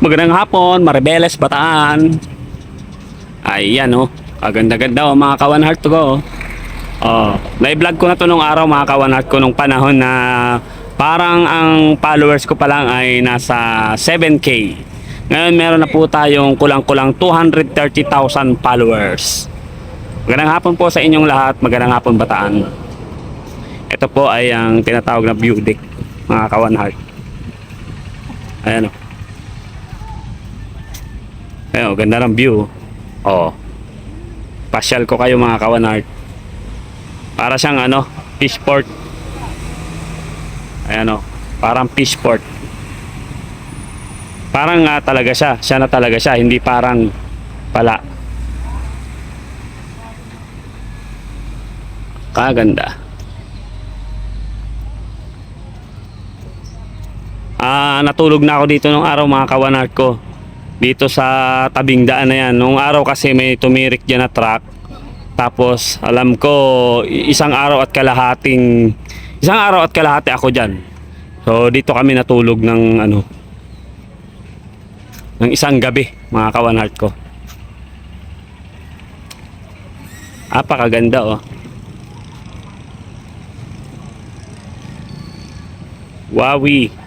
Magandang hapon, Maribeles, Bataan. Ayan oh, kaganda-ganda oh mga kawan heart ko. Oh, na-vlog ko na to nung araw mga kawan heart ko nung panahon na parang ang followers ko pa lang ay nasa 7K. Ngayon meron na po tayong kulang-kulang 230,000 followers. Magandang hapon po sa inyong lahat, magandang hapon Bataan. Ito po ay ang tinatawag na view deck mga kawan heart. Ayan oh. Ayun, ganda ng view. Oh. Pasyal ko kayo mga kawanart. Para siyang ano, fishport. Ayan oh, parang fishport. Parang nga talaga siya. Siya na talaga siya, hindi parang pala. Kaganda. Natulog na ako dito nung araw mga kawanart ko. Dito sa tabing daan na yan. Nung araw kasi may tumirik dyan na truck. Tapos alam ko isang araw at kalahati ako dyan. So dito kami natulog ng ano, ng isang gabi mga kawanhart ko. Apakaganda oh. Wawi.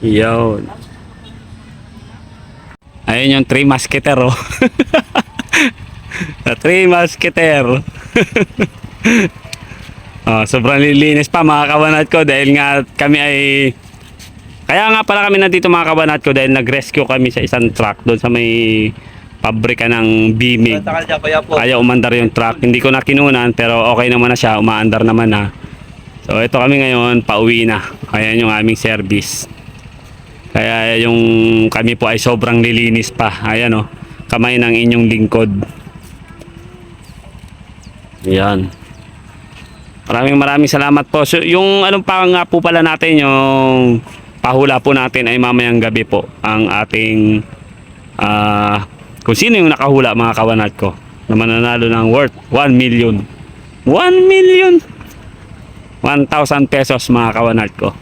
Yun. Ayun yung 3 musketer oh. Sa 3 musketer. Oh, sobrang lilinis pa mga kabanat ko dahil nga kami ay kaya nga pala kami nandito mga kabanat ko dahil nag-rescue kami sa isang truck doon sa may pabrika ng Bimig. Kaya umandar yung truck. Hindi ko na kinunan pero okay naman na siya, umaandar naman na. So ito kami ngayon, pauwi na. Ayan yung aming service. Kaya yung kami po ay sobrang lilinis pa. Ayan oh, kamay ng inyong lingkod. Ayan. Maraming salamat po. So, yung anong pa nga po pala natin, yung pahula po natin ay mamayang gabi po ang ating kung sino yung nakahula mga kawanat ko na mananalo ng worth 1 million. 1 million! 1,000 pesos mga kawanat ko.